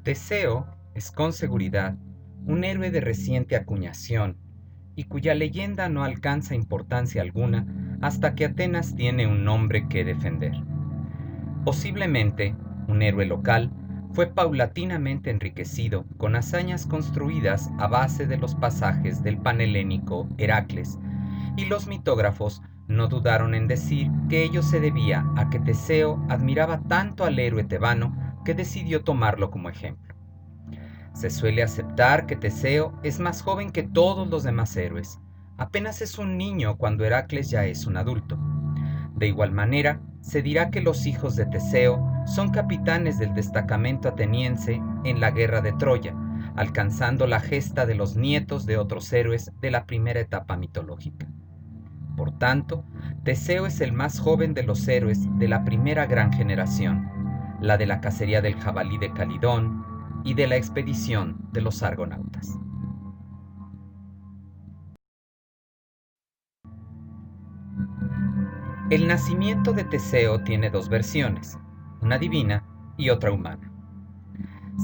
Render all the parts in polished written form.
Teseo es con seguridad un héroe de reciente acuñación y cuya leyenda no alcanza importancia alguna hasta que Atenas tiene un nombre que defender. Posiblemente, un héroe local fue paulatinamente enriquecido con hazañas construidas a base de los pasajes del panhelénico Heracles, y los mitógrafos no dudaron en decir que ello se debía a que Teseo admiraba tanto al héroe tebano que decidió tomarlo como ejemplo. Se suele aceptar que Teseo es más joven que todos los demás héroes. Apenas es un niño cuando Heracles ya es un adulto. De igual manera, se dirá que los hijos de Teseo son capitanes del destacamento ateniense en la guerra de Troya, alcanzando la gesta de los nietos de otros héroes de la primera etapa mitológica. Por tanto, Teseo es el más joven de los héroes de la primera gran generación, la de la cacería del jabalí de Calidón y de la expedición de los argonautas. El nacimiento de Teseo tiene dos versiones, una divina y otra humana.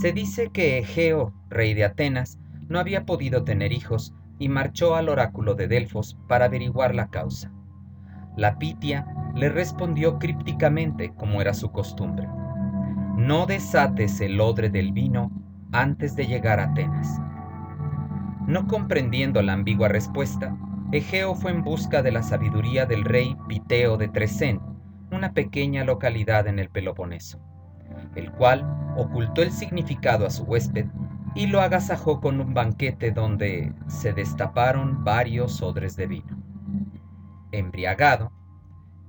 Se dice que Egeo, rey de Atenas, no había podido tener hijos y marchó al oráculo de Delfos para averiguar la causa. La Pitia le respondió crípticamente, como era su costumbre: no desates el odre del vino antes de llegar a Atenas. No comprendiendo la ambigua respuesta, Egeo fue en busca de la sabiduría del rey Piteo de Tresén, una pequeña localidad en el Peloponeso, el cual ocultó el significado a su huésped y lo agasajó con un banquete donde se destaparon varios odres de vino. Embriagado,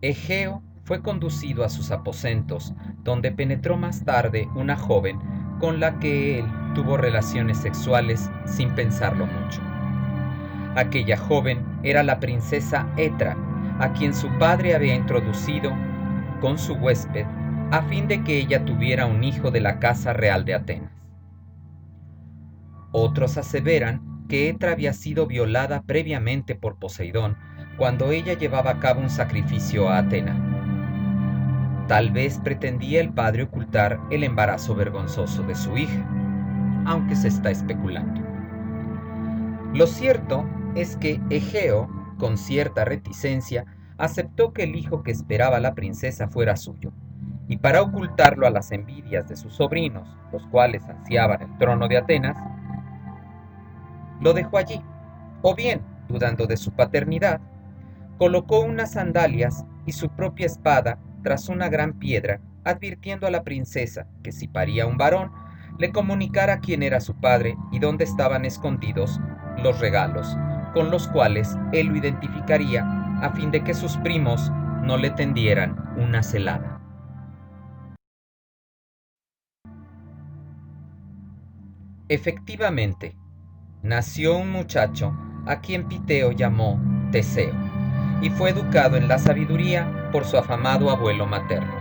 Egeo fue conducido a sus aposentos, donde penetró más tarde una joven con la que él tuvo relaciones sexuales sin pensarlo mucho. Aquella joven era la princesa Etra, a quien su padre había introducido con su huésped a fin de que ella tuviera un hijo de la casa real de Atenas. Otros aseveran que Etra había sido violada previamente por Poseidón cuando ella llevaba a cabo un sacrificio a Atena. Tal vez pretendía el padre ocultar el embarazo vergonzoso de su hija, aunque se está especulando. Lo cierto es que Egeo, con cierta reticencia, aceptó que el hijo que esperaba la princesa fuera suyo, y para ocultarlo a las envidias de sus sobrinos, los cuales ansiaban el trono de Atenas, lo dejó allí, o bien, dudando de su paternidad, colocó unas sandalias y su propia espada tras una gran piedra, advirtiendo a la princesa que si paría un varón, le comunicara quién era su padre y dónde estaban escondidos los regalos, con los cuales él lo identificaría a fin de que sus primos no le tendieran una celada. Efectivamente, nació un muchacho a quien Piteo llamó Teseo, y fue educado en la sabiduría por su afamado abuelo materno.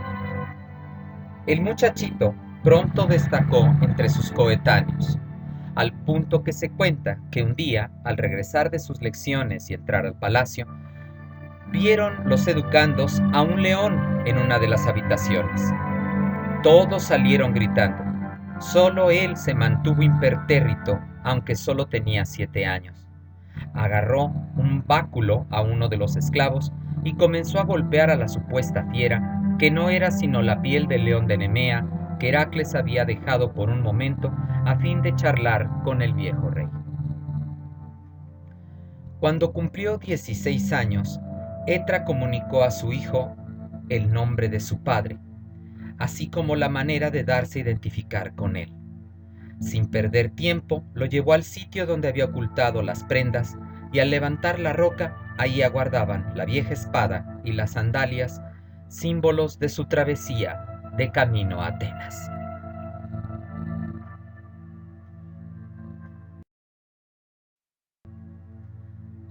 El muchachito pronto destacó entre sus coetáneos, al punto que se cuenta que un día, al regresar de sus lecciones y entrar al palacio, vieron los educandos a un león en una de las habitaciones. Todos salieron gritando. Solo él se mantuvo impertérrito, aunque solo tenía 7 años. Agarró un báculo a uno de los esclavos y comenzó a golpear a la supuesta fiera, que no era sino la piel del león de Nemea que Heracles había dejado por un momento a fin de charlar con el viejo rey. Cuando cumplió 16 años, Etra comunicó a su hijo el nombre de su padre, así como la manera de darse a identificar con él. Sin perder tiempo, lo llevó al sitio donde había ocultado las prendas, y al levantar la roca, ahí aguardaban la vieja espada y las sandalias, símbolos de su travesía de camino a Atenas.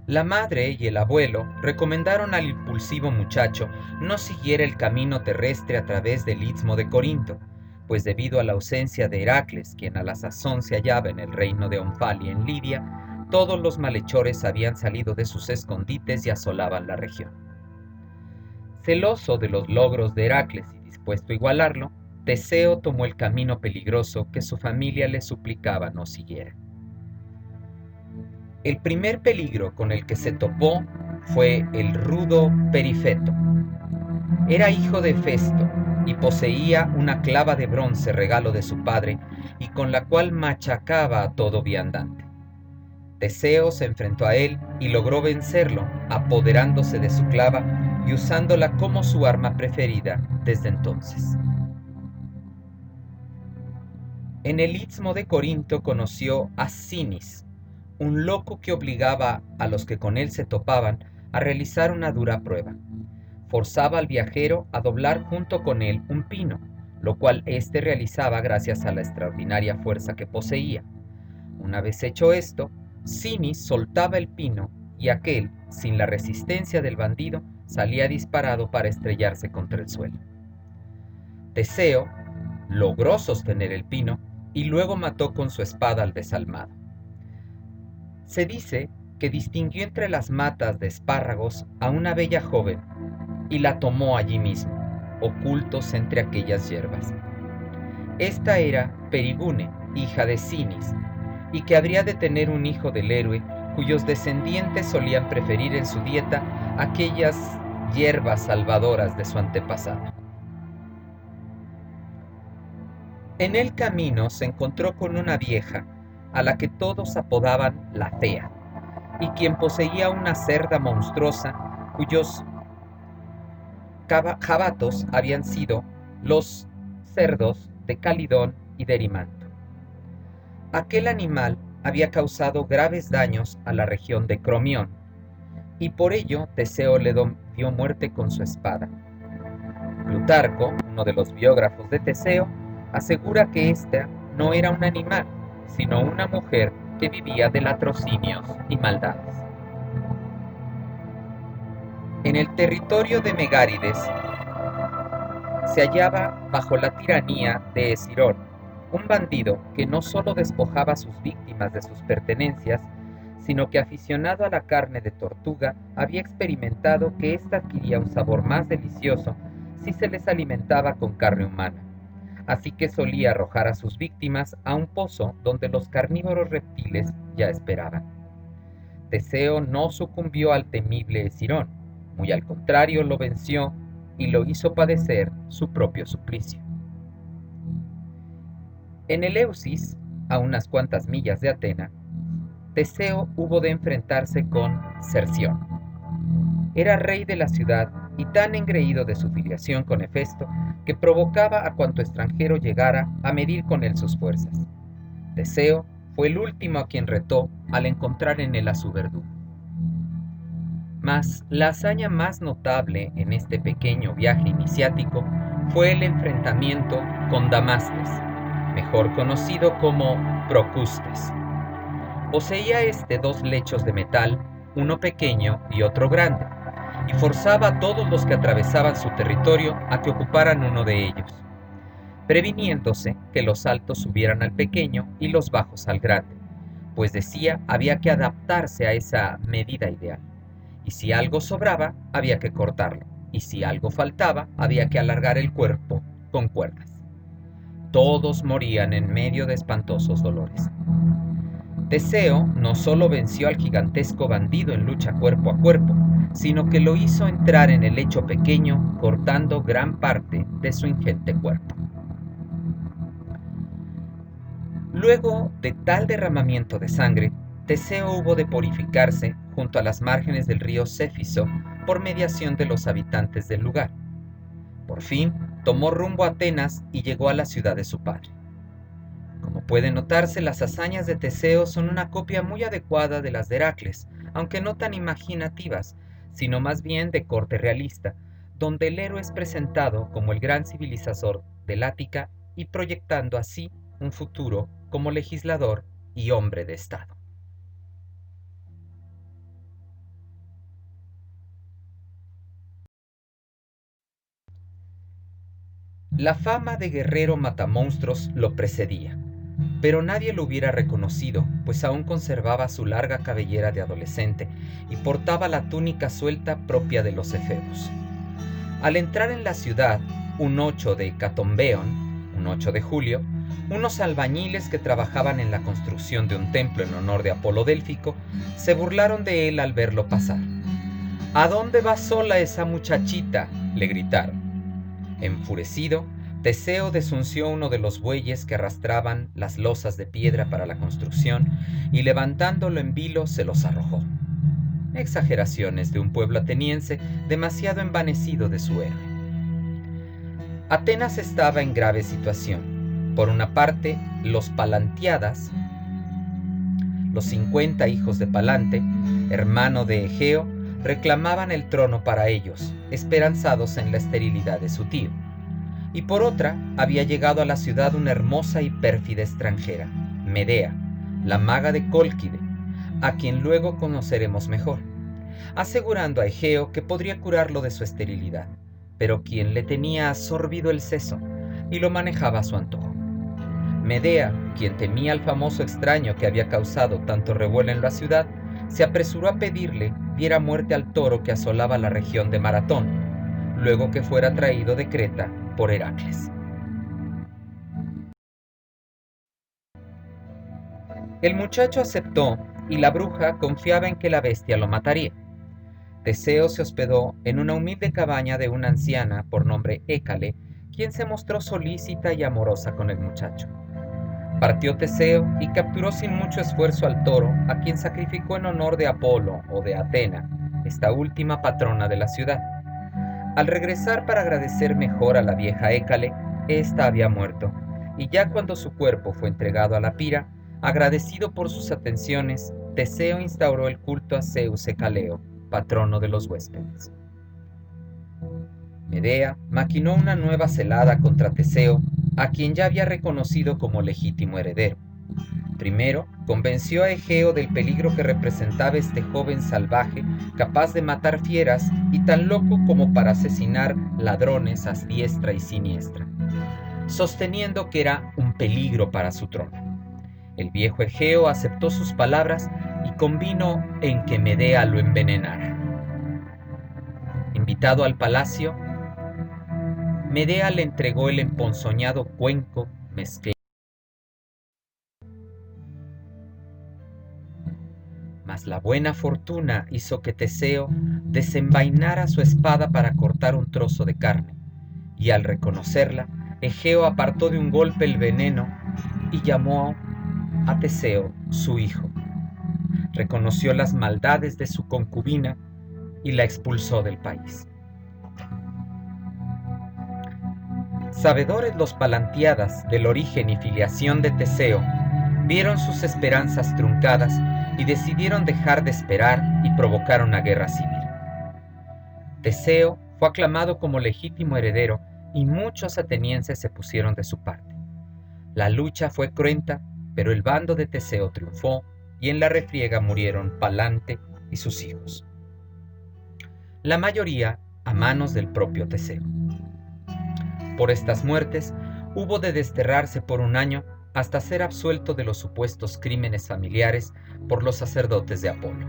La madre y el abuelo recomendaron al impulsivo muchacho no siguiera el camino terrestre a través del istmo de Corinto, pues debido a la ausencia de Heracles, quien a la sazón se hallaba en el reino de Onfalia en Lidia, todos los malhechores habían salido de sus escondites y asolaban la región. Celoso de los logros de Heracles y dispuesto a igualarlo, Teseo tomó el camino peligroso que su familia le suplicaba no siguiera. El primer peligro con el que se topó fue el rudo Perifeto. Era hijo de Festo y poseía una clava de bronce regalo de su padre y con la cual machacaba a todo viandante. Teseo se enfrentó a él y logró vencerlo, apoderándose de su clava y usándola como su arma preferida desde entonces. En el istmo de Corinto conoció a Cinis, un loco que obligaba a los que con él se topaban a realizar una dura prueba. Forzaba al viajero a doblar junto con él un pino, lo cual éste realizaba gracias a la extraordinaria fuerza que poseía. Una vez hecho esto, Cinis soltaba el pino y aquel, sin la resistencia del bandido, salía disparado para estrellarse contra el suelo. Teseo logró sostener el pino y luego mató con su espada al desalmado. Se dice que distinguió entre las matas de espárragos a una bella joven y la tomó allí mismo, ocultos entre aquellas hierbas. Esta era Perigune, hija de Cinis, y que habría de tener un hijo del héroe cuyos descendientes solían preferir en su dieta aquellas hierbas salvadoras de su antepasado. En el camino se encontró con una vieja, a la que todos apodaban la Fea, y quien poseía una cerda monstruosa cuyos jabatos habían sido los cerdos de Calidón y de Erimanto. Aquel animal había causado graves daños a la región de Cromión, y por ello Teseo le dio muerte con su espada. Plutarco, uno de los biógrafos de Teseo, asegura que ésta no era un animal, sino una mujer que vivía de latrocinios y maldades. En el territorio de Megárides se hallaba bajo la tiranía de Escirón, un bandido que no solo despojaba a sus víctimas de sus pertenencias, sino que aficionado a la carne de tortuga había experimentado que ésta adquiría un sabor más delicioso si se les alimentaba con carne humana. Así que solía arrojar a sus víctimas a un pozo donde los carnívoros reptiles ya esperaban. Teseo no sucumbió al temible Escirón, muy al contrario lo venció y lo hizo padecer su propio suplicio. En Eleusis, a unas cuantas millas de Atena, Teseo hubo de enfrentarse con Cerción. Era rey de la ciudad y tan engreído de su filiación con Hefesto que provocaba a cuanto extranjero llegara a medir con él sus fuerzas. Teseo fue el último a quien retó al encontrar en él a su verdugo. Mas la hazaña más notable en este pequeño viaje iniciático fue el enfrentamiento con Damastes, mejor conocido como Procustes. Poseía este dos lechos de metal, uno pequeño y otro grande, y forzaba a todos los que atravesaban su territorio a que ocuparan uno de ellos, previniéndose que los altos subieran al pequeño y los bajos al grande, pues decía había que adaptarse a esa medida ideal, y si algo sobraba había que cortarlo, y si algo faltaba había que alargar el cuerpo con cuerdas. Todos morían en medio de espantosos dolores. Teseo no solo venció al gigantesco bandido en lucha cuerpo a cuerpo, sino que lo hizo entrar en el lecho pequeño, cortando gran parte de su ingente cuerpo. Luego de tal derramamiento de sangre, Teseo hubo de purificarse junto a las márgenes del río Céfiso por mediación de los habitantes del lugar. Por fin, tomó rumbo a Atenas y llegó a la ciudad de su padre. Como puede notarse, las hazañas de Teseo son una copia muy adecuada de las de Heracles, aunque no tan imaginativas, sino más bien de corte realista, donde el héroe es presentado como el gran civilizador del Ática y proyectando así un futuro como legislador y hombre de Estado. La fama de guerrero matamonstruos lo precedía, pero nadie lo hubiera reconocido, pues aún conservaba su larga cabellera de adolescente y portaba la túnica suelta propia de los efebos. Al entrar en la ciudad, un 8 de Catombeón, un 8 de julio, unos albañiles que trabajaban en la construcción de un templo en honor de Apolo Délfico se burlaron de él al verlo pasar. «¿A dónde va sola esa muchachita?», le gritaron. Enfurecido, Teseo desunció uno de los bueyes que arrastraban las losas de piedra para la construcción y levantándolo en vilo se los arrojó. Exageraciones de un pueblo ateniense demasiado envanecido de su héroe. Atenas estaba en grave situación. Por una parte, los Palantiadas, los 50 hijos de Palante, hermano de Egeo, reclamaban el trono para ellos, esperanzados en la esterilidad de su tío. Y por otra, había llegado a la ciudad una hermosa y pérfida extranjera, Medea, la maga de Cólquide, a quien luego conoceremos mejor, asegurando a Egeo que podría curarlo de su esterilidad, pero quien le tenía absorbido el seso y lo manejaba a su antojo. Medea, quien temía al famoso extraño que había causado tanto revuelo en la ciudad, se apresuró a pedirle diera muerte al toro que asolaba la región de Maratón, luego que fuera traído de Creta por Heracles. El muchacho aceptó y la bruja confiaba en que la bestia lo mataría. Teseo se hospedó en una humilde cabaña de una anciana por nombre Hécale, quien se mostró solícita y amorosa con el muchacho. Partió Teseo y capturó sin mucho esfuerzo al toro, a quien sacrificó en honor de Apolo o de Atena, esta última patrona de la ciudad. Al regresar para agradecer mejor a la vieja Hécale, ésta había muerto, y ya cuando su cuerpo fue entregado a la pira, agradecido por sus atenciones, Teseo instauró el culto a Zeus Hecaleo, patrono de los huéspedes. Medea maquinó una nueva celada contra Teseo, a quien ya había reconocido como legítimo heredero. Primero, convenció a Egeo del peligro que representaba este joven salvaje, capaz de matar fieras y tan loco como para asesinar ladrones a diestra y siniestra, sosteniendo que era un peligro para su trono. El viejo Egeo aceptó sus palabras y convino en que Medea lo envenenara. Invitado al palacio, Medea le entregó el emponzoñado cuenco mezclado. Mas la buena fortuna hizo que Teseo desenvainara su espada para cortar un trozo de carne, y al reconocerla, Egeo apartó de un golpe el veneno y llamó a Teseo su hijo. Reconoció las maldades de su concubina y la expulsó del país. Sabedores los Palantiadas del origen y filiación de Teseo, vieron sus esperanzas truncadas y decidieron dejar de esperar y provocar una guerra civil. Teseo fue aclamado como legítimo heredero y muchos atenienses se pusieron de su parte. La lucha fue cruenta, pero el bando de Teseo triunfó y en la refriega murieron Palante y sus hijos, la mayoría a manos del propio Teseo. Por estas muertes hubo de desterrarse por un año hasta ser absuelto de los supuestos crímenes familiares por los sacerdotes de Apolo.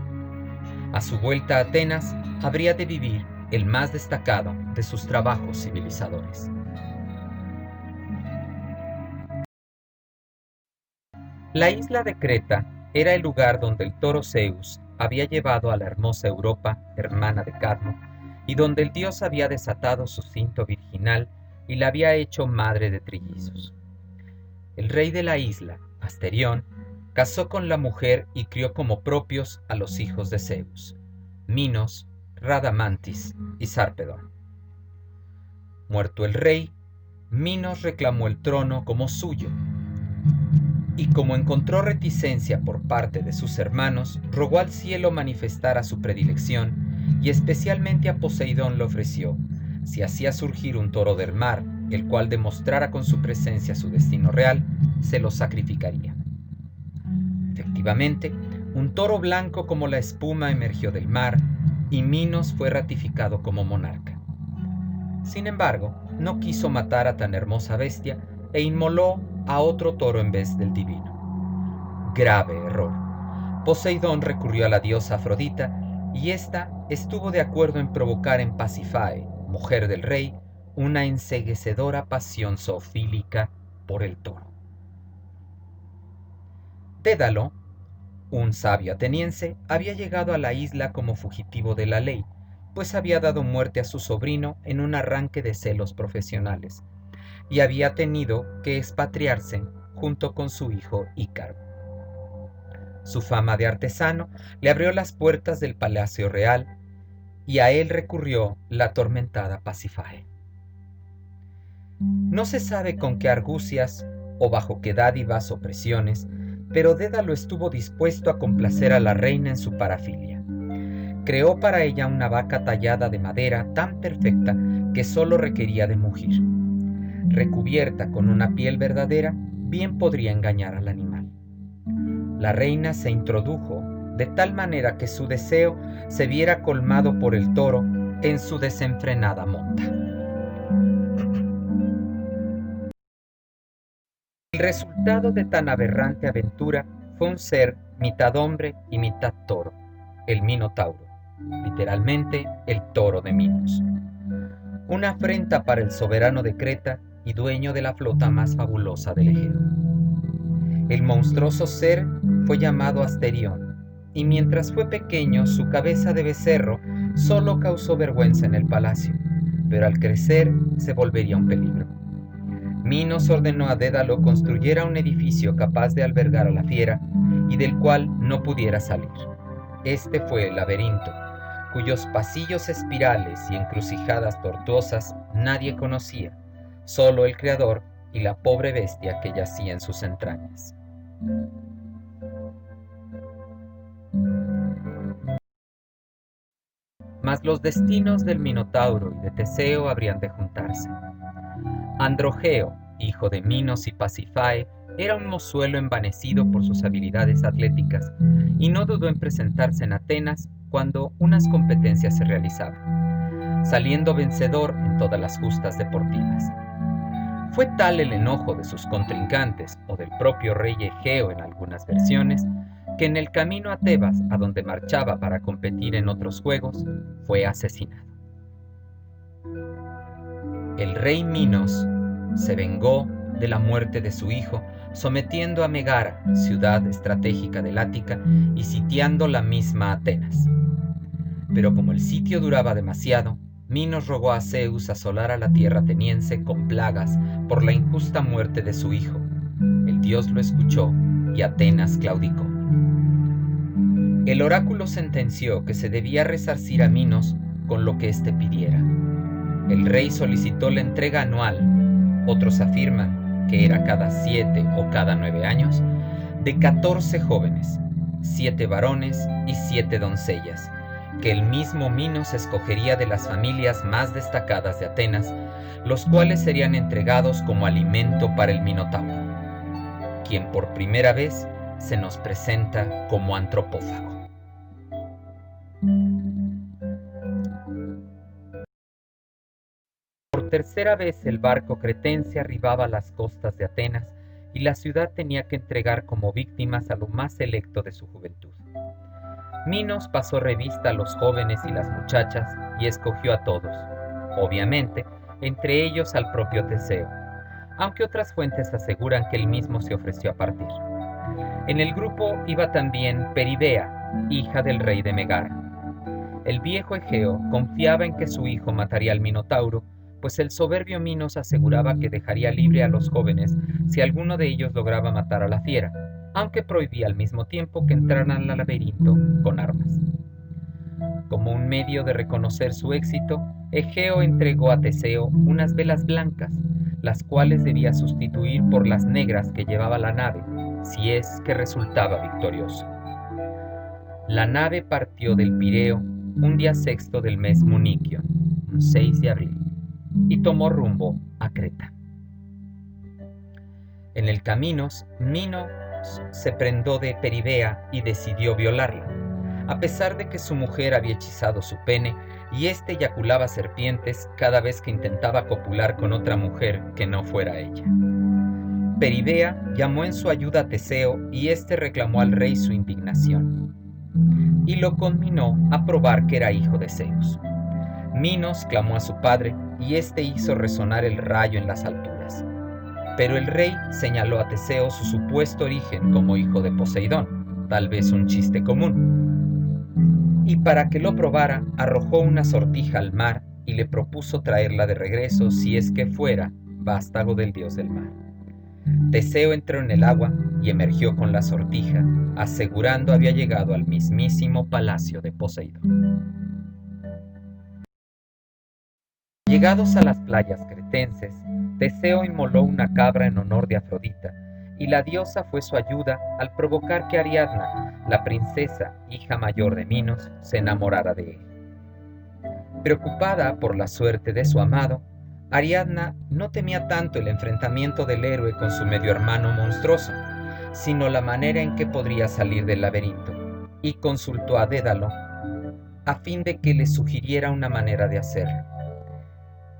A su vuelta a Atenas habría de vivir el más destacado de sus trabajos civilizadores. La isla de Creta era el lugar donde el toro Zeus había llevado a la hermosa Europa, hermana de Cadmo, y donde el dios había desatado su cinto virginal y la había hecho madre de trillizos. El rey de la isla, Asterión, casó con la mujer y crió como propios a los hijos de Zeus, Minos, Radamantis y Sarpedón. Muerto el rey, Minos reclamó el trono como suyo, y como encontró reticencia por parte de sus hermanos, rogó al cielo manifestara su predilección, y especialmente a Poseidón le ofreció, si hacía surgir un toro del mar, el cual demostrara con su presencia su destino real, se lo sacrificaría. Efectivamente, un toro blanco como la espuma emergió del mar, y Minos fue ratificado como monarca. Sin embargo, no quiso matar a tan hermosa bestia e inmoló a otro toro en vez del divino. Grave error. Poseidón recurrió a la diosa Afrodita, y ésta estuvo de acuerdo en provocar en Pasífae, mujer del rey, una enceguecedora pasión zoofílica por el toro. Dédalo, un sabio ateniense, había llegado a la isla como fugitivo de la ley, pues había dado muerte a su sobrino en un arranque de celos profesionales, y había tenido que expatriarse junto con su hijo Ícaro. Su fama de artesano le abrió las puertas del palacio real, y a él recurrió la atormentada Pasífae. No se sabe con qué argucias o bajo qué dádivas o presiones, pero Dédalo estuvo dispuesto a complacer a la reina en su parafilia. Creó para ella una vaca tallada de madera tan perfecta que solo requería de mugir. Recubierta con una piel verdadera, bien podría engañar al animal. La reina se introdujo de tal manera que su deseo se viera colmado por el toro en su desenfrenada monta. El resultado de tan aberrante aventura fue un ser mitad hombre y mitad toro, el Minotauro, literalmente el toro de Minos. Una afrenta para el soberano de Creta y dueño de la flota más fabulosa del Egeo. El monstruoso ser fue llamado Asterión, y mientras fue pequeño su cabeza de becerro solo causó vergüenza en el palacio, pero al crecer se volvería un peligro. Minos ordenó a Dédalo construyera un edificio capaz de albergar a la fiera y del cual no pudiera salir. Este fue el laberinto, cuyos pasillos espirales y encrucijadas tortuosas nadie conocía, solo el creador y la pobre bestia que yacía en sus entrañas. Mas los destinos del Minotauro y de Teseo habrían de juntarse. Androgeo, hijo de Minos y Pasífae, era un mozuelo envanecido por sus habilidades atléticas y no dudó en presentarse en Atenas cuando unas competencias se realizaban, saliendo vencedor en todas las justas deportivas. Fue tal el enojo de sus contrincantes o del propio rey Egeo en algunas versiones, que en el camino a Tebas, a donde marchaba para competir en otros juegos, fue asesinado. El rey Minos se vengó de la muerte de su hijo, sometiendo a Megara, ciudad estratégica del Ática, y sitiando la misma Atenas. Pero como el sitio duraba demasiado, Minos rogó a Zeus asolara la tierra ateniense con plagas por la injusta muerte de su hijo. El dios lo escuchó y Atenas claudicó. El oráculo sentenció que se debía resarcir a Minos con lo que éste pidiera. El rey solicitó la entrega anual, otros afirman que era cada 7 o cada 9 años, de 14 jóvenes, 7 varones y 7 doncellas, que el mismo Minos escogería de las familias más destacadas de Atenas, los cuales serían entregados como alimento para el Minotauro, quien por primera vez se nos presenta como antropófago. Por tercera vez el barco cretense arribaba a las costas de Atenas y la ciudad tenía que entregar como víctimas a lo más selecto de su juventud. Minos pasó revista a los jóvenes y las muchachas y escogió a todos, obviamente, entre ellos al propio Teseo, aunque otras fuentes aseguran que él mismo se ofreció a partir. En el grupo iba también Peribea, hija del rey de Megara. El viejo Egeo confiaba en que su hijo mataría al Minotauro, pues el soberbio Minos aseguraba que dejaría libre a los jóvenes si alguno de ellos lograba matar a la fiera, aunque prohibía al mismo tiempo que entraran al laberinto con armas. Como un medio de reconocer su éxito, Egeo entregó a Teseo unas velas blancas, las cuales debía sustituir por las negras que llevaba la nave, si es que resultaba victorioso. La nave partió del Pireo un día sexto del mes Muniquio, un 6 de abril, y tomó rumbo a Creta. En el camino, Minos se prendó de Peribea y decidió violarla, a pesar de que su mujer había hechizado su pene y éste eyaculaba serpientes cada vez que intentaba copular con otra mujer que no fuera ella. Peribea llamó en su ayuda a Teseo y éste reclamó al rey su indignación y lo conminó a probar que era hijo de Zeus. Minos clamó a su padre y éste hizo resonar el rayo en las alturas. pero el rey señaló a Teseo su supuesto origen como hijo de Poseidón, tal vez un chiste común. Y para que lo probara, arrojó una sortija al mar y le propuso traerla de regreso si es que fuera vástago del dios del mar. Teseo entró en el agua y emergió con la sortija, asegurando había llegado al mismísimo palacio de Poseidón. Llegados a las playas cretenses, Teseo inmoló una cabra en honor de Afrodita, y la diosa fue su ayuda al provocar que Ariadna, la princesa, hija mayor de Minos, se enamorara de él. Preocupada por la suerte de su amado, Ariadna no temía tanto el enfrentamiento del héroe con su medio hermano monstruoso, sino la manera en que podría salir del laberinto, y consultó a Dédalo a fin de que le sugiriera una manera de hacerlo.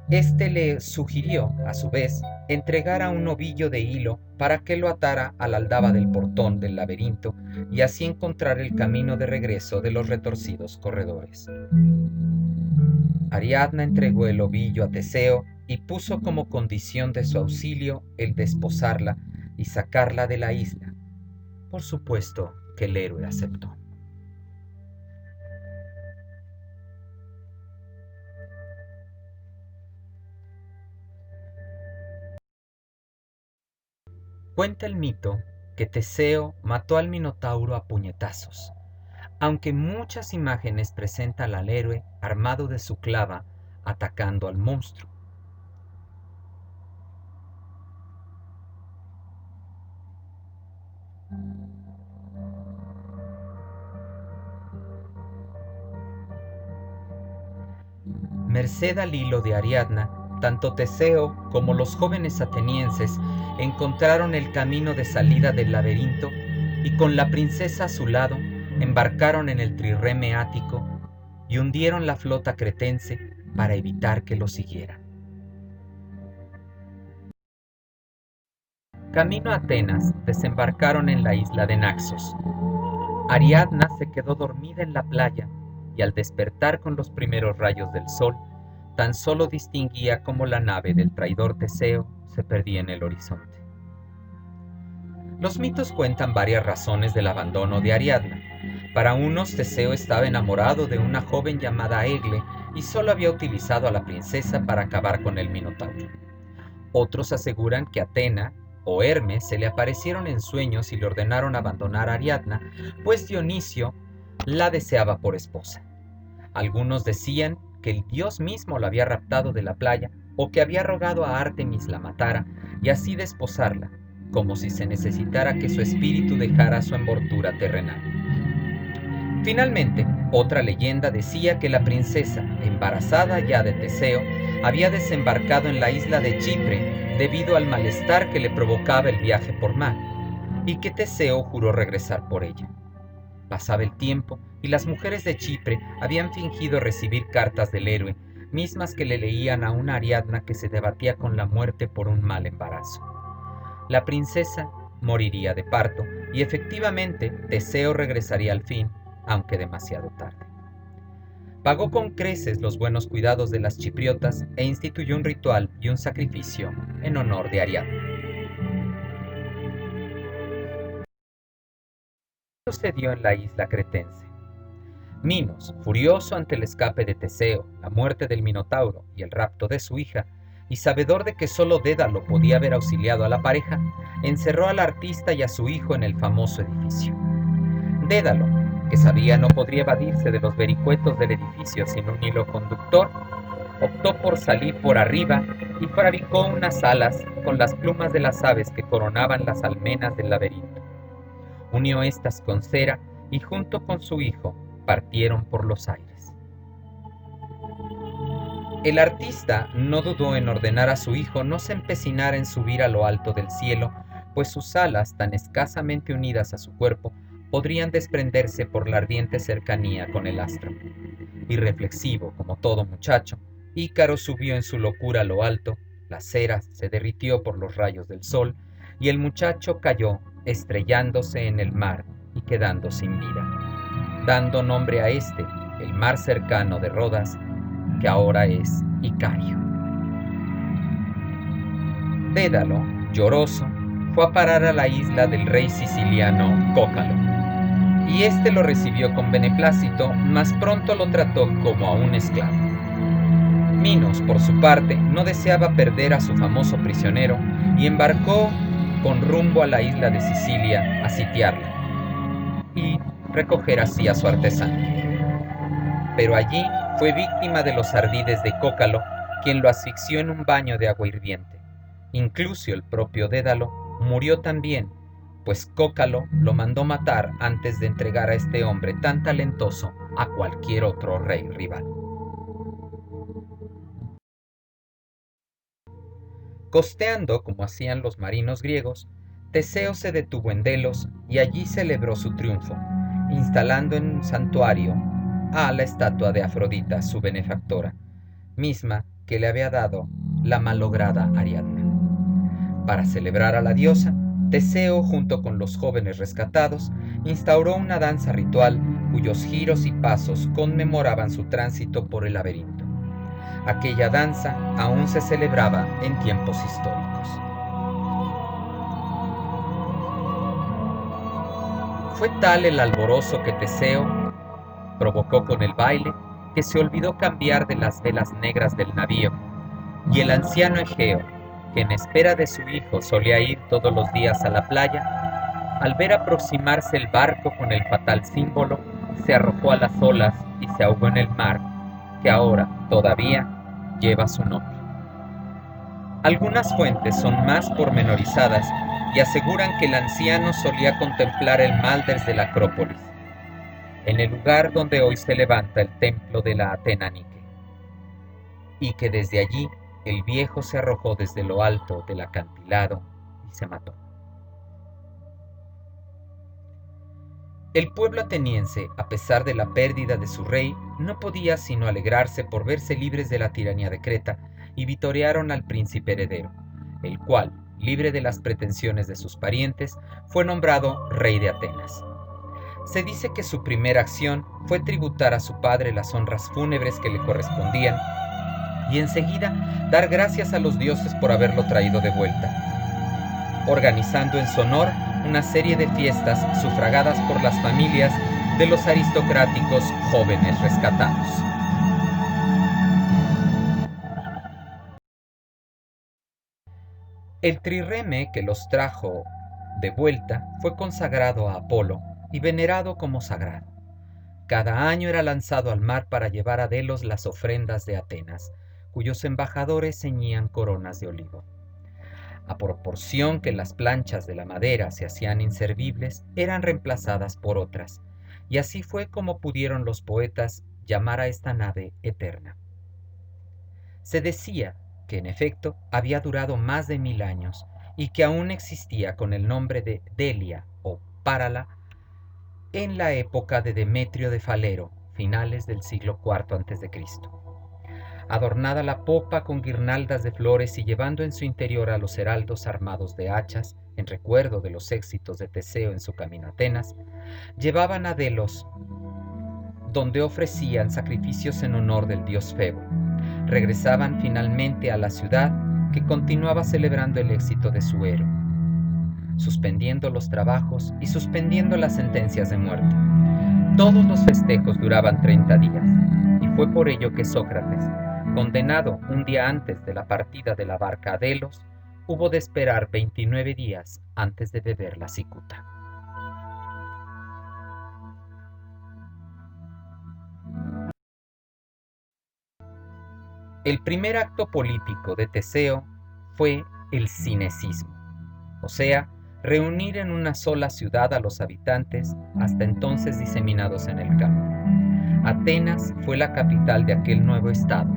Este le sugirió, a su vez, entregar a un ovillo de hilo para que lo atara a la aldaba del portón del laberinto y así encontrar el camino de regreso de los retorcidos corredores. Ariadna entregó el ovillo a Teseo y puso como condición de su auxilio el desposarla y sacarla de la isla. Por supuesto que el héroe aceptó. Cuenta el mito que Teseo mató al Minotauro a puñetazos, aunque muchas imágenes presentan al héroe armado de su clava atacando al monstruo. Merced al hilo de Ariadna, tanto Teseo como los jóvenes atenienses encontraron el camino de salida del laberinto y con la princesa a su lado embarcaron en el trirreme ático y hundieron la flota cretense para evitar que lo siguieran. Camino a Atenas, desembarcaron en la isla de Naxos. Ariadna se quedó dormida en la playa y al despertar con los primeros rayos del sol, tan solo distinguía cómo la nave del traidor Teseo se perdía en el horizonte. Los mitos cuentan varias razones del abandono de Ariadna. Para unos, Teseo estaba enamorado de una joven llamada Egle y solo había utilizado a la princesa para acabar con el Minotauro. Otros aseguran que Atena o Hermes se le aparecieron en sueños y le ordenaron abandonar a Ariadna, pues Dionisio la deseaba por esposa. Algunos decían que el dios mismo la había raptado de la playa o que había rogado a Artemis la matara y así desposarla, como si se necesitara que su espíritu dejara su envoltura terrenal. Finalmente, otra leyenda decía que la princesa, embarazada ya de Teseo, había desembarcado en la isla de Chipre debido al malestar que le provocaba el viaje por mar, y que Teseo juró regresar por ella. Pasaba el tiempo y las mujeres de Chipre habían fingido recibir cartas del héroe, mismas que le leían a una Ariadna que se debatía con la muerte por un mal embarazo. La princesa moriría de parto y efectivamente Teseo regresaría al fin, aunque demasiado tarde. Pagó con creces los buenos cuidados de las chipriotas e instituyó un ritual y un sacrificio en honor de Ariadna. ¿Qué sucedió en la isla cretense? Minos, furioso ante el escape de Teseo, la muerte del Minotauro y el rapto de su hija, y sabedor de que solo Dédalo podía haber auxiliado a la pareja, encerró al artista y a su hijo en el famoso edificio. Dédalo, que sabía no podría evadirse de los vericuetos del edificio sin un hilo conductor, optó por salir por arriba y fabricó unas alas con las plumas de las aves que coronaban las almenas del laberinto. Unió estas con cera y junto con su hijo partieron por los aires. El artista no dudó en ordenar a su hijo no se empecinara en subir a lo alto del cielo, pues sus alas, tan escasamente unidas a su cuerpo, podrían desprenderse por la ardiente cercanía con el astro. Irreflexivo como todo muchacho, Ícaro subió en su locura a lo alto, la cera se derritió por los rayos del sol y el muchacho cayó estrellándose en el mar y quedando sin vida, dando nombre a este, el mar cercano de Rodas, que ahora es Icario. Dédalo, Lloroso, fue a parar a la isla del rey siciliano Cócalo, y éste lo recibió con beneplácito, mas pronto lo trató como a un esclavo. Minos, por su parte, no deseaba perder a su famoso prisionero y embarcó con rumbo a la isla de Sicilia a sitiarla y recoger así a su artesano. Pero allí fue víctima de los ardides de Cócalo, quien lo asfixió en un baño de agua hirviente. Incluso el propio Dédalo murió también, pues Cócalo lo mandó matar antes de entregar a este hombre tan talentoso a cualquier otro rey rival. Costeando como hacían los marinos griegos, Teseo se detuvo en Delos y allí celebró su triunfo, instalando en un santuario a la estatua de Afrodita, su benefactora, misma que le había dado la malograda Ariadna. Para celebrar a la diosa, Teseo, junto con los jóvenes rescatados, instauró una danza ritual cuyos giros y pasos conmemoraban su tránsito por el laberinto. Aquella danza aún se celebraba en tiempos históricos. Fue tal el alborozo que Teseo provocó con el baile que se olvidó cambiar de las velas negras del navío, y el anciano Egeo, que en espera de su hijo solía ir todos los días a la playa, al ver aproximarse el barco con el fatal símbolo, se arrojó a las olas y se ahogó en el mar, que ahora, todavía, lleva su nombre. Algunas fuentes son más pormenorizadas y aseguran que el anciano solía contemplar el mal desde la Acrópolis, en el lugar donde hoy se levanta el templo de la Atena Nike, y que desde allí el viejo se arrojó desde lo alto del acantilado y se mató. El pueblo ateniense, a pesar de la pérdida de su rey, no podía sino alegrarse por verse libres de la tiranía de Creta y vitorearon al príncipe heredero, el cual, libre de las pretensiones de sus parientes, fue nombrado rey de Atenas. Se dice que su primera acción fue tributar a su padre las honras fúnebres que le correspondían y enseguida dar gracias a los dioses por haberlo traído de vuelta, organizando en su honor una serie de fiestas sufragadas por las familias de los aristocráticos jóvenes rescatados. El trireme que los trajo de vuelta fue consagrado a Apolo y venerado como sagrado. Cada año era lanzado al mar para llevar a Delos las ofrendas de Atenas, cuyos embajadores ceñían coronas de olivo. A proporción que las planchas de la madera se hacían inservibles, eran reemplazadas por otras, y así fue como pudieron los poetas llamar a esta nave eterna. Se decía que en efecto había durado más de 1000 años y que aún existía con el nombre de Delia o Párala en la época de Demetrio de Falero, finales del siglo IV a.C. Adornada la popa con guirnaldas de flores y llevando en su interior a los heraldos armados de hachas, en recuerdo de los éxitos de Teseo en su camino a Atenas, llevaban a Delos, donde ofrecían sacrificios en honor del dios Febo. Regresaban finalmente a la ciudad, que continuaba celebrando el éxito de su héroe, suspendiendo los trabajos y suspendiendo las sentencias de muerte. Todos los festejos duraban 30 días, y fue por ello que Sócrates, condenado un día antes de la partida de la barca a Delos, hubo de esperar 29 días antes de beber la cicuta. El primer acto político de Teseo fue el cinecismo, o sea, reunir en una sola ciudad a los habitantes hasta entonces diseminados en el campo. Atenas fue la capital de aquel nuevo estado,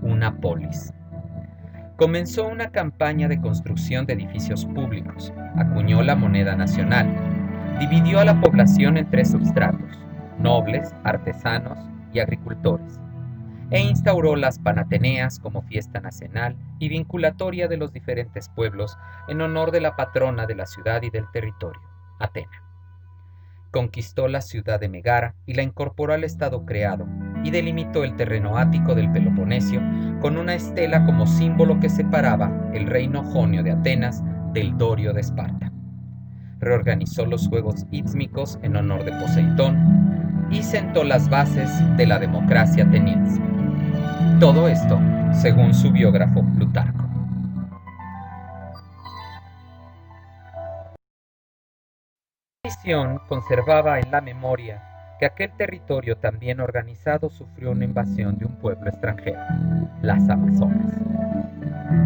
una polis. Comenzó una campaña de construcción de edificios públicos, acuñó la moneda nacional, dividió a la población en 3 substratos, nobles, artesanos y agricultores, e instauró las Panateneas como fiesta nacional y vinculatoria de los diferentes pueblos en honor de la patrona de la ciudad y del territorio, Atena. Conquistó la ciudad de Megara y la incorporó al estado creado, y delimitó el terreno ático del Peloponesio con una estela como símbolo que separaba el reino jonio de Atenas del Dorio de Esparta. Reorganizó los Juegos Ístmicos en honor de Poseidón y sentó las bases de la democracia ateniense. Todo esto según su biógrafo Plutarco. La tradición conservaba en la memoria que aquel territorio tan bien organizado sufrió una invasión de un pueblo extranjero, las Amazonas.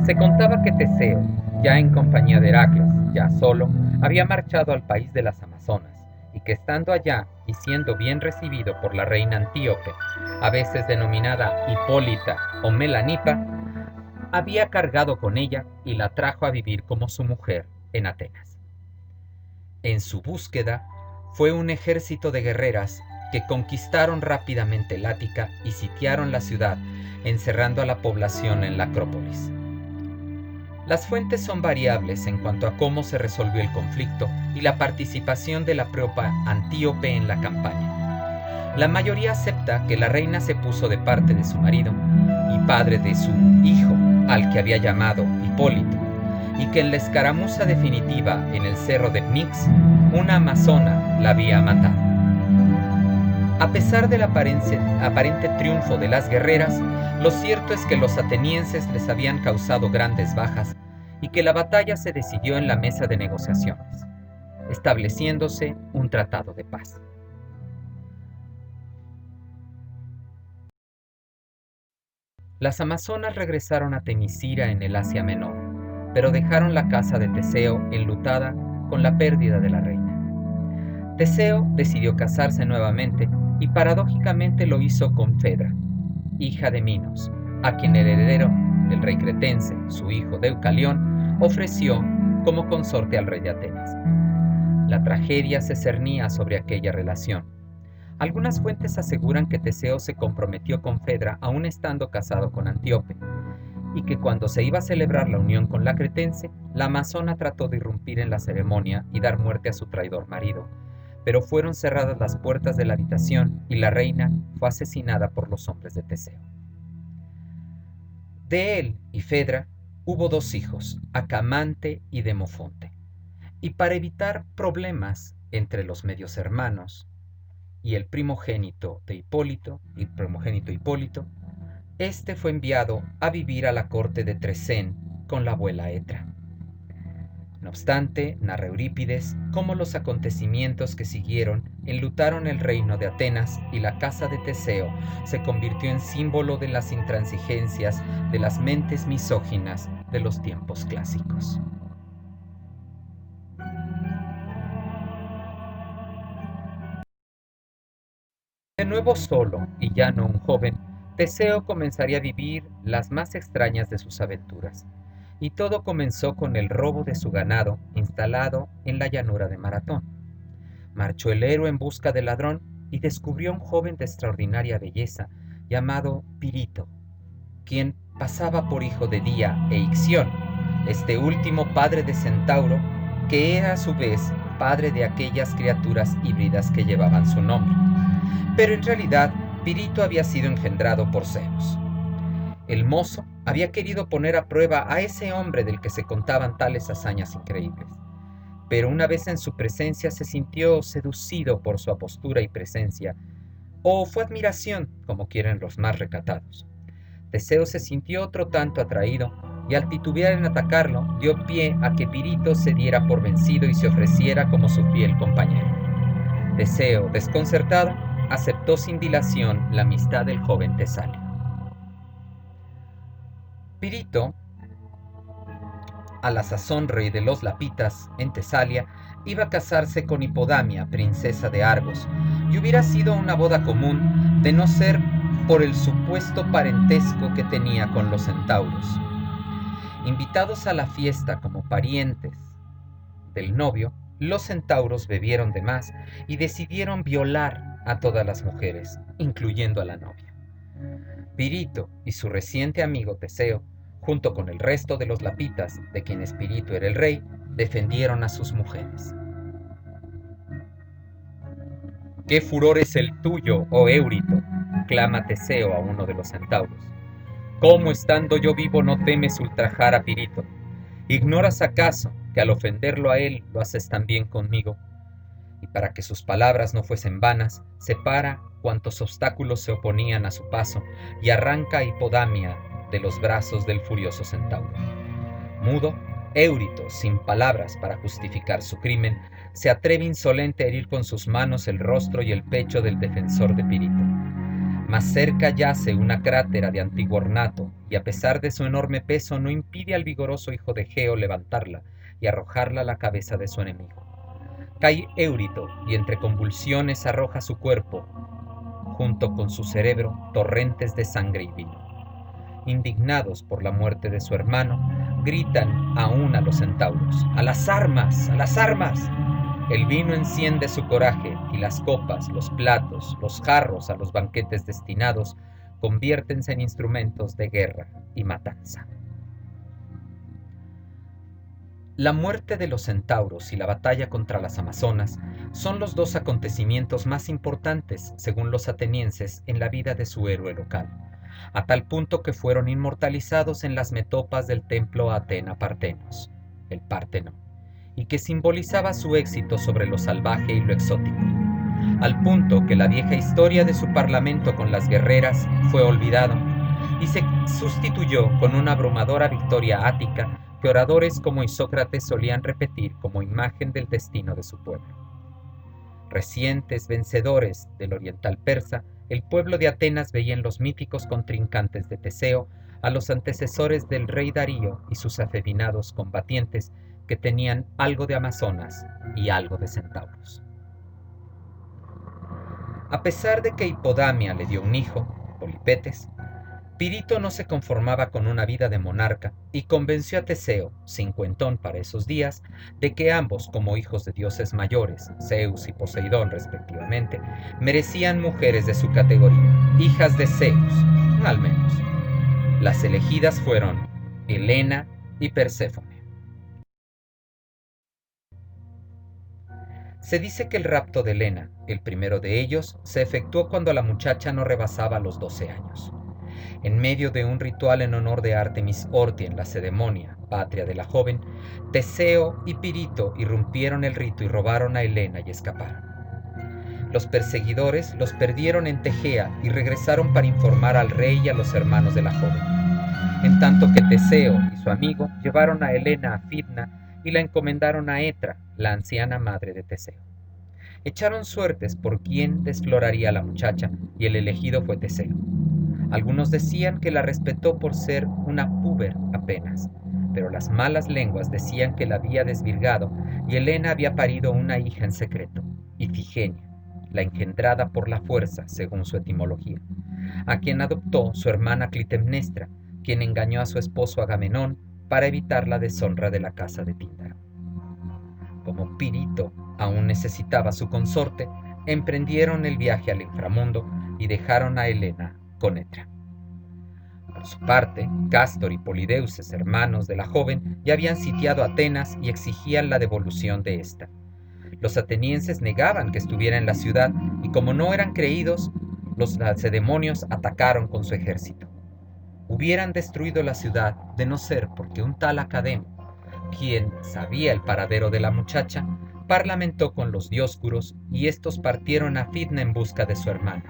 Se contaba que Teseo, ya en compañía de Heracles, ya solo, había marchado al país de las Amazonas, y que estando allá y siendo bien recibido por la reina Antíope, a veces denominada Hipólita o Melanipa, había cargado con ella y la trajo a vivir como su mujer en Atenas. En su búsqueda fue un ejército de guerreras que conquistaron rápidamente el Ática y sitiaron la ciudad, encerrando a la población en la Acrópolis. Las fuentes son variables en cuanto a cómo se resolvió el conflicto y la participación de la propia Antíope en la campaña. La mayoría acepta que la reina se puso de parte de su marido y padre de su hijo, al que había llamado Hipólito, y que en la escaramuza definitiva en el cerro de Pnyx, una amazona la había matado. A pesar del aparente triunfo de las guerreras, lo cierto es que los atenienses les habían causado grandes bajas y que la batalla se decidió en la mesa de negociaciones, estableciéndose un tratado de paz. Las amazonas regresaron a Temiscira en el Asia Menor, pero dejaron la casa de Teseo enlutada con la pérdida de la reina. Teseo decidió casarse nuevamente y paradójicamente lo hizo con Fedra, hija de Minos, a quien el heredero del rey cretense, su hijo Deucalión, ofreció como consorte al rey de Atenas. La tragedia se cernía sobre aquella relación. Algunas fuentes aseguran que Teseo se comprometió con Fedra aún estando casado con Antíope, y que cuando se iba a celebrar la unión con la cretense, la amazona trató de irrumpir en la ceremonia y dar muerte a su traidor marido, pero fueron cerradas las puertas de la habitación y la reina fue asesinada por los hombres de Teseo. De él y Fedra hubo 2 hijos, Acamante y Demofonte, y para evitar problemas entre los medios hermanos y el primogénito Hipólito, este fue enviado a vivir a la corte de Trecén con la abuela Etra. No obstante, narra Eurípides cómo los acontecimientos que siguieron enlutaron el reino de Atenas y la casa de Teseo se convirtió en símbolo de las intransigencias de las mentes misóginas de los tiempos clásicos. De nuevo solo y ya no un joven, Teseo comenzaría a vivir las más extrañas de sus aventuras. Y todo comenzó con el robo de su ganado instalado en la llanura de Maratón. Marchó el héroe en busca del ladrón y descubrió a un joven de extraordinaria belleza llamado Pirito, quien pasaba por hijo de Día e Ixión, este último padre de Centauro, que era a su vez padre de aquellas criaturas híbridas que llevaban su nombre. Pero en realidad, Pirito había sido engendrado por Zeus. El mozo había querido poner a prueba a ese hombre del que se contaban tales hazañas increíbles, pero una vez en su presencia se sintió seducido por su apostura y presencia, o fue admiración, como quieren los más recatados. Teseo se sintió otro tanto atraído, y al titubear en atacarlo, dio pie a que Pirito se diera por vencido y se ofreciera como su fiel compañero. Teseo, desconcertado, aceptó sin dilación la amistad del joven tesalio. Pirito, a la sazón rey de los Lapitas en Tesalia, iba a casarse con Hipodamia, princesa de Argos, y hubiera sido una boda común de no ser por el supuesto parentesco que tenía con los centauros. Invitados a la fiesta como parientes del novio, los centauros bebieron de más y decidieron violar a todas las mujeres, incluyendo a la novia. Pirito y su reciente amigo Teseo, junto con el resto de los lapitas, de quienes Pirito era el rey, defendieron a sus mujeres. «¿Qué furor es el tuyo, oh Eurito?», clama Teseo a uno de los centauros. «¿Cómo estando yo vivo no temes ultrajar a Pirito? ¿Ignoras acaso que al ofenderlo a él lo haces también conmigo? Y para que sus palabras no fuesen vanas, separa cuantos obstáculos se oponían a su paso y arranca a Hipodamia de los brazos del furioso centauro. Mudo, Éurito, sin palabras para justificar su crimen, se atreve insolente a herir con sus manos el rostro y el pecho del defensor de Pirito. Más cerca yace una crátera de antiguo ornato, y a pesar de su enorme peso no impide al vigoroso hijo de Geo levantarla y arrojarla a la cabeza de su enemigo. Cae Éurito y entre convulsiones arroja su cuerpo, junto con su cerebro, torrentes de sangre y vino. Indignados por la muerte de su hermano, gritan aún a los centauros: ¡A las armas! ¡A las armas! El vino enciende su coraje y las copas, los platos, los jarros a los banquetes destinados conviértense en instrumentos de guerra y matanza. La muerte de los centauros y la batalla contra las amazonas son los dos acontecimientos más importantes, según los atenienses, en la vida de su héroe local, a tal punto que fueron inmortalizados en las metopas del templo Atena Partenos, el Parteno, y que simbolizaba su éxito sobre lo salvaje y lo exótico, al punto que la vieja historia de su parlamento con las guerreras fue olvidado y se sustituyó con una abrumadora victoria ática que oradores como Isócrates solían repetir como imagen del destino de su pueblo. Recientes vencedores del oriental persa, el pueblo de Atenas veía en los míticos contrincantes de Teseo a los antecesores del rey Darío y sus afeminados combatientes que tenían algo de amazonas y algo de centauros. A pesar de que Hipodamia le dio un hijo, Polipetes, Pirito no se conformaba con una vida de monarca y convenció a Teseo, cincuentón para esos días, de que ambos, como hijos de dioses mayores, Zeus y Poseidón respectivamente, merecían mujeres de su categoría, hijas de Zeus, al menos. Las elegidas fueron Helena y Perséfone. Se dice que el rapto de Helena, el primero de ellos, se efectuó cuando la muchacha no rebasaba los 12 años. En medio de un ritual en honor de Artemis Orti en Lacedemonia, patria de la joven, Teseo y Pirito irrumpieron el rito y robaron a Helena y escaparon. Los perseguidores los perdieron en Tegea y regresaron para informar al rey y a los hermanos de la joven, en tanto que Teseo y su amigo llevaron a Helena a Fidna y la encomendaron a Etra, la anciana madre de Teseo. Echaron suertes por quién desfloraría a la muchacha y el elegido fue Teseo. Algunos decían que la respetó por ser una púber apenas, pero las malas lenguas decían que la había desvirgado y Helena había parido una hija en secreto, Ifigenia, la engendrada por la fuerza, según su etimología, a quien adoptó su hermana Clitemnestra, quien engañó a su esposo Agamenón para evitar la deshonra de la casa de Tíndaro. Como Pirito aún necesitaba su consorte, emprendieron el viaje al inframundo y dejaron a Helena con Etra. Por su parte, Cástor y Polideuces, hermanos de la joven, ya habían sitiado Atenas y exigían la devolución de ésta. Los atenienses negaban que estuviera en la ciudad y como no eran creídos, los lacedemonios atacaron con su ejército. Hubieran destruido la ciudad de no ser porque un tal Academo, quien sabía el paradero de la muchacha, parlamentó con los Dioscuros y estos partieron a Fidna en busca de su hermana.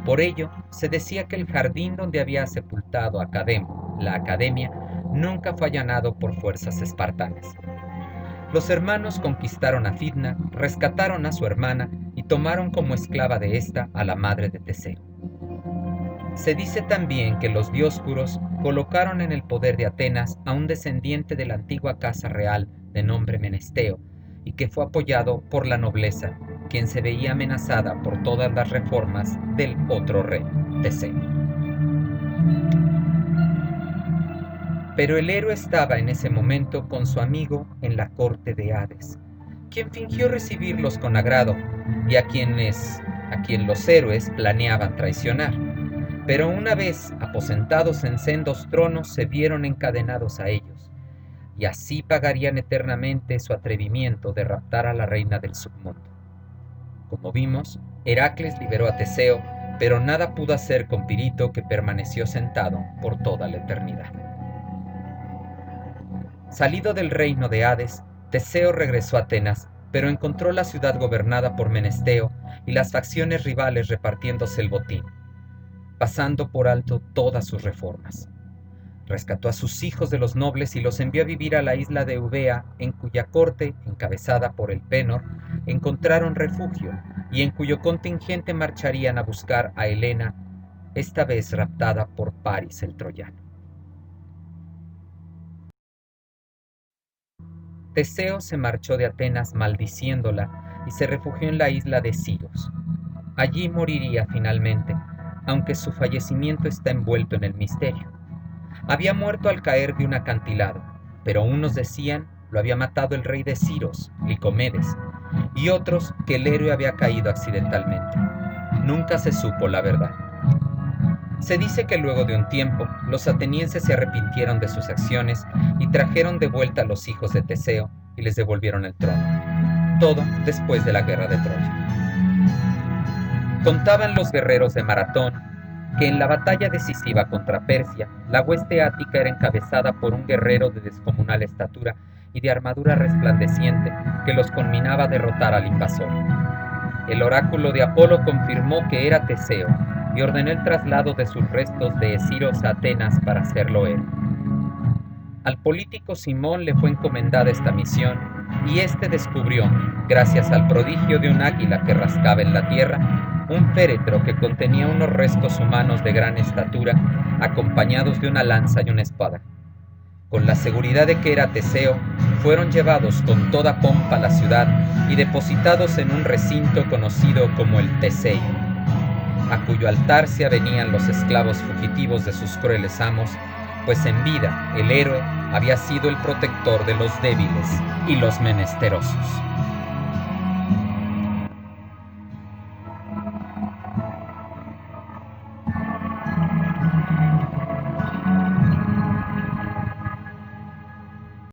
Por ello, se decía que el jardín donde había sepultado a Academo, la academia, nunca fue allanado por fuerzas espartanas. Los hermanos conquistaron a Fidna, rescataron a su hermana y tomaron como esclava de ésta a la madre de Teseo. Se dice también que los Dioscuros colocaron en el poder de Atenas a un descendiente de la antigua casa real de nombre Menesteo y que fue apoyado por la nobleza, quien se veía amenazada por todas las reformas del otro rey, Teseo. Pero el héroe estaba en ese momento con su amigo en la corte de Hades, quien fingió recibirlos con agrado y a quien los héroes planeaban traicionar. Pero una vez aposentados en sendos tronos se vieron encadenados a ellos, y así pagarían eternamente su atrevimiento de raptar a la reina del submundo. Como vimos, Heracles liberó a Teseo, pero nada pudo hacer con Pirito, que permaneció sentado por toda la eternidad. Salido del reino de Hades, Teseo regresó a Atenas, pero encontró la ciudad gobernada por Menesteo y las facciones rivales repartiéndose el botín, pasando por alto todas sus reformas. Rescató a sus hijos de los nobles y los envió a vivir a la isla de Eubea, en cuya corte, encabezada por el Pénor, encontraron refugio y en cuyo contingente marcharían a buscar a Helena, esta vez raptada por Paris el troyano. Teseo se marchó de Atenas maldiciéndola y se refugió en la isla de Siros. Allí moriría finalmente, aunque su fallecimiento está envuelto en el misterio. Había muerto al caer de un acantilado, pero unos decían lo había matado el rey de Siros, Licomedes, y otros que el héroe había caído accidentalmente. Nunca se supo la verdad. Se dice que luego de un tiempo, los atenienses se arrepintieron de sus acciones y trajeron de vuelta a los hijos de Teseo y les devolvieron el trono. Todo después de la guerra de Troya. Contaban los guerreros de Maratón que en la batalla decisiva contra Persia, la hueste ática era encabezada por un guerrero de descomunal estatura y de armadura resplandeciente que los conminaba a derrotar al invasor. El oráculo de Apolo confirmó que era Teseo y ordenó el traslado de sus restos de Esiros a Atenas para hacerlo él. Al político Simón le fue encomendada esta misión y éste descubrió, gracias al prodigio de un águila que rascaba en la tierra, un féretro que contenía unos restos humanos de gran estatura, acompañados de una lanza y una espada. Con la seguridad de que era Teseo, fueron llevados con toda pompa a la ciudad y depositados en un recinto conocido como el Teseio, a cuyo altar se avenían los esclavos fugitivos de sus crueles amos, pues en vida el héroe había sido el protector de los débiles y los menesterosos.